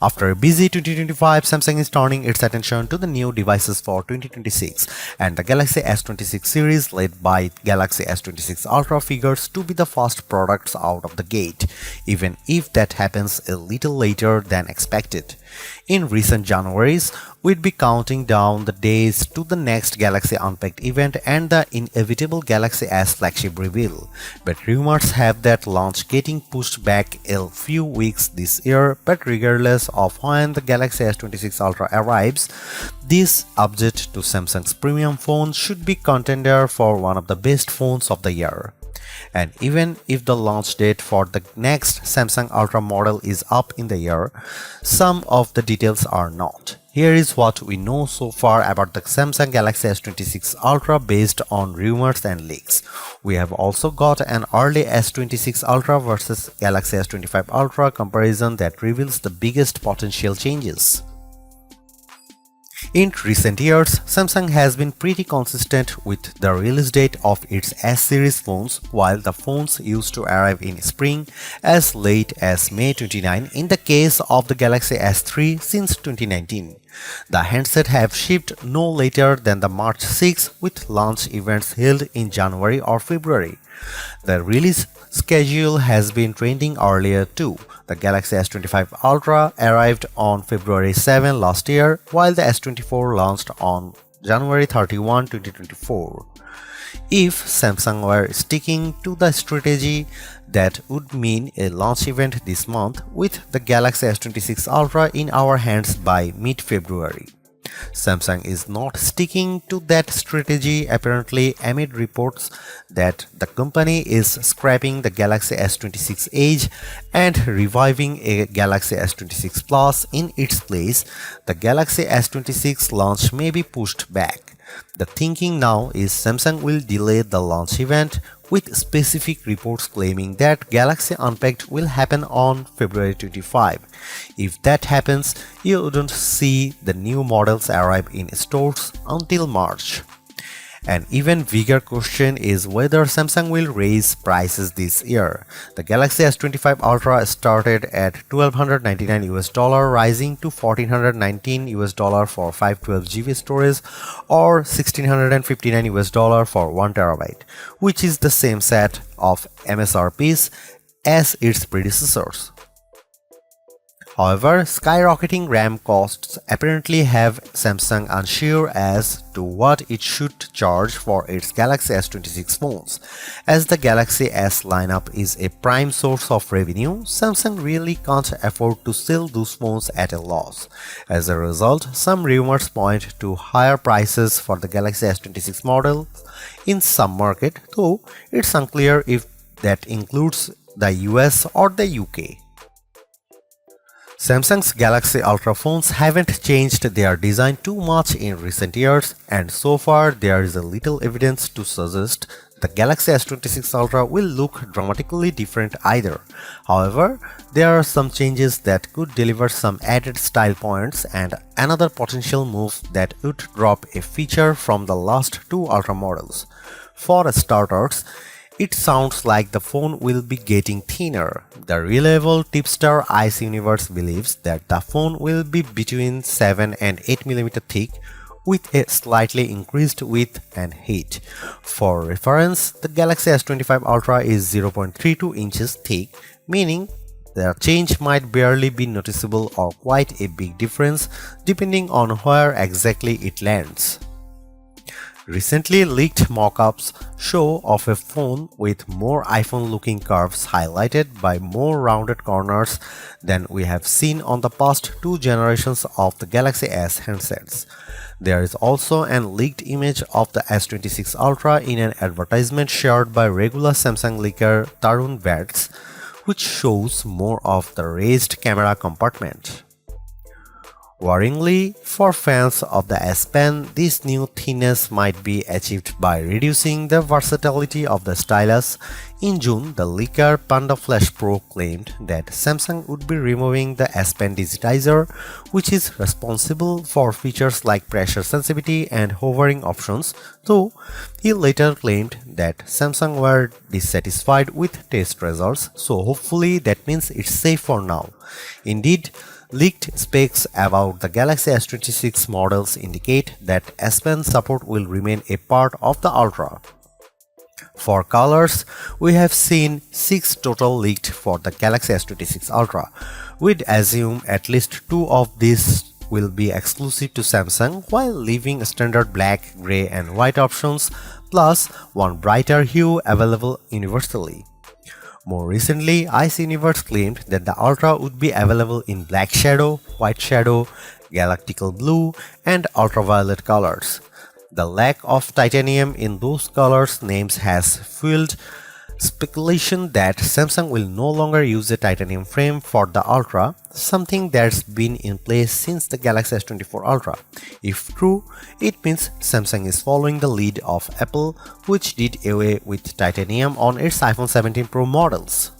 After a busy 2025, Samsung is turning its attention to the new devices for 2026, and the Galaxy S26 series led by Galaxy S26 Ultra figures to be the first products out of the gate, even if that happens a little later than expected. In recent Januaries, we'd be counting down the days to the next Galaxy Unpacked event and the inevitable Galaxy S Flagship reveal, but rumors have that launch getting pushed back a few weeks this year. But regardless of when the Galaxy S26 Ultra arrives, this update to Samsung's premium phone should be contender for one of the best phones of the year. And even if the launch date for the next Samsung Ultra model is up in the air, some of the details are not. Here is what we know so far about the Samsung Galaxy S26 Ultra based on rumors and leaks. We have also got an early S26 Ultra versus Galaxy S25 Ultra comparison that reveals the biggest potential changes. In recent years, Samsung has been pretty consistent with the release date of its S-series phones, while the phones used to arrive in spring as late as May 29 in the case of the Galaxy S3 since 2019. The handsets have shipped no later than the March 6 with launch events held in January or February. The release schedule has been trending earlier too. The Galaxy S25 Ultra arrived on February 7 last year, while the S24 launched on January 31, 2024. If Samsung were sticking to the strategy, that would mean a launch event this month with the Galaxy S26 Ultra in our hands by mid-February. Samsung is not sticking to that strategy apparently amid reports that the company is scrapping the Galaxy S26 Edge and reviving a Galaxy S26 Plus in its place. The Galaxy S26 launch may be pushed back. The thinking now is Samsung will delay the launch event, with specific reports claiming that Galaxy Unpacked will happen on February 25. If that happens, you wouldn't see the new models arrive in stores until March. An even bigger question is whether Samsung will raise prices this year. The Galaxy S25 Ultra started at $1,299 rising to $1,419 for 512GB storage or $1,659 for 1TB, which is the same set of MSRPs as its predecessors. However, skyrocketing RAM costs apparently have Samsung unsure as to what it should charge for its Galaxy S26 phones. As the Galaxy S lineup is a prime source of revenue, Samsung really can't afford to sell those phones at a loss. As a result, some rumors point to higher prices for the Galaxy S26 model in some market, though it's unclear if that includes the US or the UK. Samsung's Galaxy Ultra phones haven't changed their design too much in recent years, and so far there is a little evidence to suggest the Galaxy S26 Ultra will look dramatically different either. However, there are some changes that could deliver some added style points, and another potential move that would drop a feature from the last two Ultra models. For starters, it sounds like the phone will be getting thinner. The reliable tipster Ice Universe believes that the phone will be between 7 and 8mm thick with a slightly increased width and height. For reference, the Galaxy S25 Ultra is 0.32 inches thick, meaning the change might barely be noticeable or quite a big difference depending on where exactly it lands. Recently leaked mock-ups show of a phone with more iPhone-looking curves highlighted by more rounded corners than we have seen on the past two generations of the Galaxy S handsets. There is also an leaked image of the S26 Ultra in an advertisement shared by regular Samsung leaker Tarun Vats, which shows more of the raised camera compartment. Worryingly, for fans of the S Pen, this new thinness might be achieved by reducing the versatility of the stylus. In June, the leaker Panda Flash Pro claimed that Samsung would be removing the S Pen digitizer, which is responsible for features like pressure sensitivity and hovering options, though he later claimed that Samsung were dissatisfied with test results, so hopefully that means it's safe for now. Indeed, Leaked specs about the Galaxy S26 models indicate that S Pen support will remain a part of the Ultra. For colors, we have seen 6 total leaked for the Galaxy S26 Ultra. We'd assume at least 2 of these will be exclusive to Samsung, while leaving standard black, grey and white options, plus one brighter hue available universally. More recently, Ice Universe claimed that the Ultra would be available in black shadow, white shadow, galactical blue and ultraviolet colors. The lack of titanium in those colors names has fueled speculation that Samsung will no longer use a titanium frame for the Ultra, something that's been in place since the Galaxy S24 Ultra. If true, it means Samsung is following the lead of Apple, which did away with titanium on its iPhone 17 Pro models.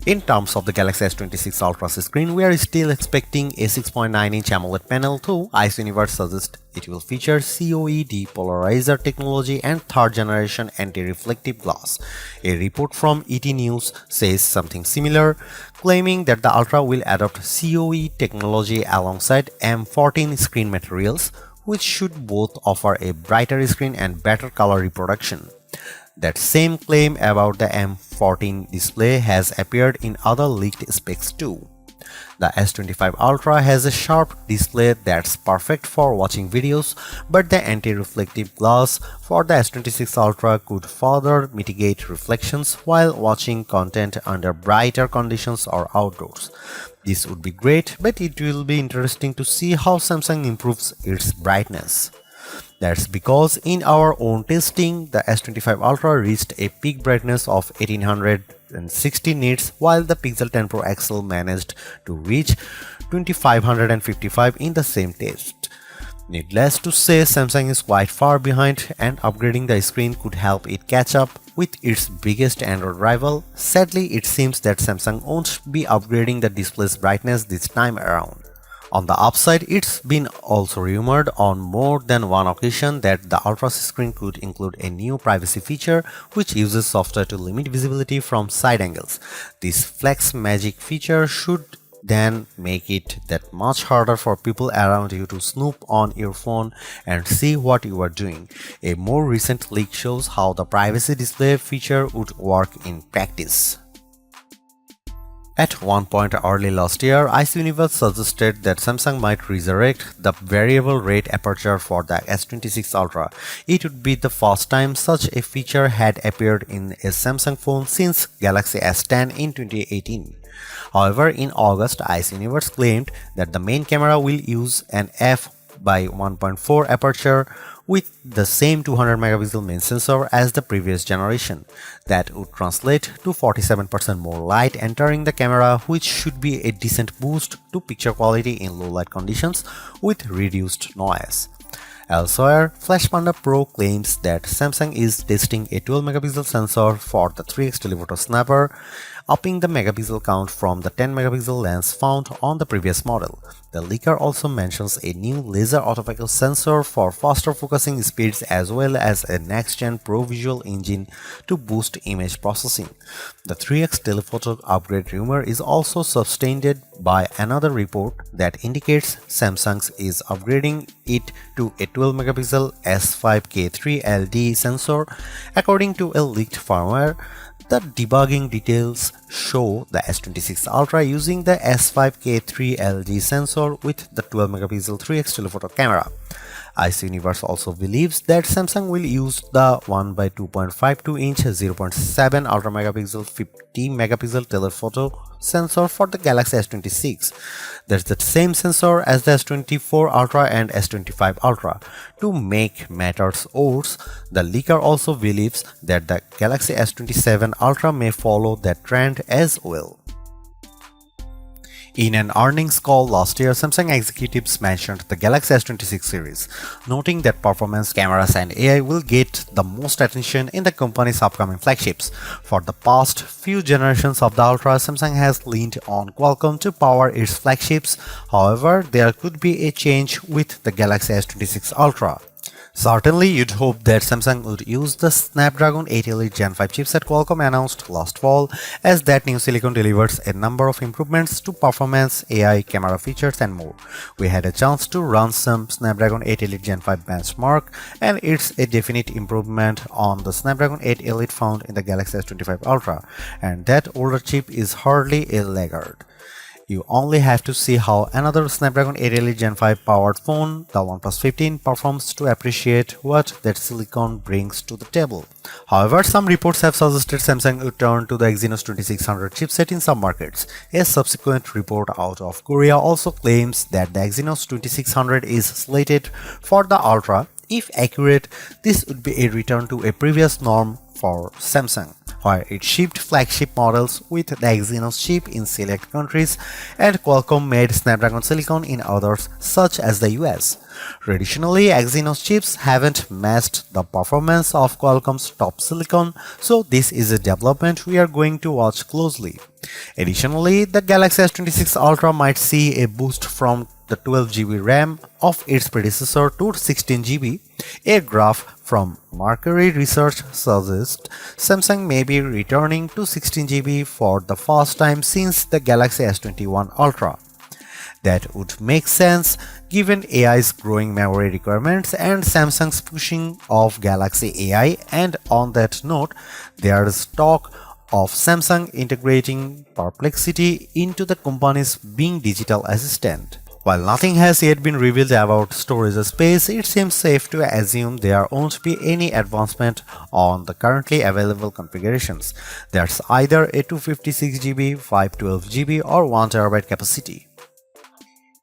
In terms of the Galaxy S26 Ultra's screen, we are still expecting a 6.9-inch AMOLED panel, though Ice Universe suggests it will feature COE depolarizer technology and third-generation anti-reflective glass. A report from ET News says something similar, claiming that the Ultra will adopt COE technology alongside M14 screen materials, which should both offer a brighter screen and better color reproduction. That same claim about the M14 display has appeared in other leaked specs too. The S25 Ultra has a sharp display that's perfect for watching videos, but the anti-reflective glass for the S26 Ultra could further mitigate reflections while watching content under brighter conditions or outdoors. This would be great, but it will be interesting to see how Samsung improves its brightness. That's because in our own testing, the S25 Ultra reached a peak brightness of 1860 nits, while the Pixel 10 Pro XL managed to reach 2555 in the same test. Needless to say, Samsung is quite far behind, and upgrading the screen could help it catch up with its biggest Android rival. Sadly, it seems that Samsung won't be upgrading the display's brightness this time around. On the upside, it's been also rumored on more than one occasion that the Ultra's screen could include a new privacy feature which uses software to limit visibility from side angles. This Flex Magic feature should then make it that much harder for people around you to snoop on your phone and see what you are doing. A more recent leak shows how the privacy display feature would work in practice. At one point early last year, Ice Universe suggested that Samsung might resurrect the variable rate aperture for the S26 Ultra. It would be the first time such a feature had appeared in a Samsung phone since Galaxy S10 in 2018. However, in August, Ice Universe claimed that the main camera will use an f/1.4 aperture with the same 200 megapixel main sensor as the previous generation. That would translate to 47% more light entering the camera, which should be a decent boost to picture quality in low light conditions with reduced noise. Elsewhere, Flash Panda Pro claims that Samsung is testing a 12 megapixel sensor for the 3x telephoto snapper, upping the megapixel count from the 10 megapixel lens found on the previous model. The leaker also mentions a new laser autofocus sensor for faster focusing speeds as well as a next-gen Pro Visual engine to boost image processing. The 3x telephoto upgrade rumor is also substantiated by another report that indicates Samsung is upgrading it to a 12 megapixel S5K3 LD sensor. According to a leaked firmware, the debugging details show the S26 Ultra using the S5K3 LG sensor with the 12 megapixel 3x telephoto camera. Ice Universe also believes that Samsung will use the 1x2.52-inch 0.7 ultra megapixel 50 megapixel telephoto sensor for the Galaxy S26. That's the same sensor as the S24 Ultra and S25 Ultra. To make matters worse, the leaker also believes that the Galaxy S27 Ultra may follow that trend as well. In an earnings call last year, Samsung executives mentioned the Galaxy S26 series, noting that performance, cameras and AI will get the most attention in the company's upcoming flagships. For the past few generations of the Ultra, Samsung has leaned on Qualcomm to power its flagships. However, there could be a change with the Galaxy S26 Ultra. Certainly, you'd hope that Samsung would use the Snapdragon 8 Elite Gen 5 chipset Qualcomm announced last fall, as that new silicon delivers a number of improvements to performance, AI, camera features, and more. We had a chance to run some Snapdragon 8 Elite Gen 5 benchmark, and it's a definite improvement on the Snapdragon 8 Elite found in the Galaxy S25 Ultra, and that older chip is hardly a laggard. You only have to see how another Snapdragon 8 Elite Gen 5 powered phone, the OnePlus 15, performs to appreciate what that silicon brings to the table. However, some reports have suggested Samsung would turn to the Exynos 2600 chipset in some markets. A subsequent report out of Korea also claims that the Exynos 2600 is slated for the Ultra. If accurate, this would be a return to a previous norm for Samsung, where it shipped flagship models with the Exynos chip in select countries and Qualcomm made Snapdragon silicon in others such as the US. Traditionally, Exynos chips haven't matched the performance of Qualcomm's top silicon, so this is a development we are going to watch closely. Additionally, the Galaxy S26 Ultra might see a boost from the 12GB RAM of its predecessor to 16GB. A graph from Mercury Research suggests Samsung may be returning to 16GB for the first time since the Galaxy S21 Ultra. That would make sense given AI's growing memory requirements and Samsung's pushing of Galaxy AI, and on that note, there is talk of Samsung integrating Perplexity into the company's Bing digital assistant. While nothing has yet been revealed about storage space, it seems safe to assume there won't be any advancement on the currently available configurations. There's either a 256GB, 512GB or 1TB capacity.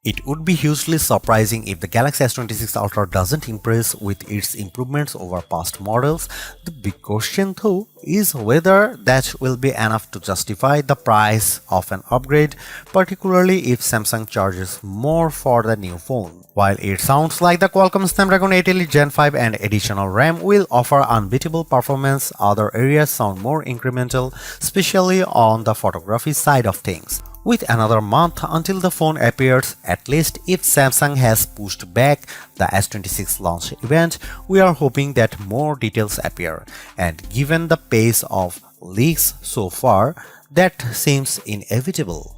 It would be hugely surprising if the Galaxy S26 Ultra doesn't impress with its improvements over past models. The big question though is whether that will be enough to justify the price of an upgrade, particularly if Samsung charges more for the new phone. While it sounds like the Qualcomm Snapdragon 8 Elite Gen 5 and additional RAM will offer unbeatable performance, other areas sound more incremental, especially on the photography side of things. With another month until the phone appears, at least if Samsung has pushed back the S26 launch event, we are hoping that more details appear. And given the pace of leaks so far, that seems inevitable.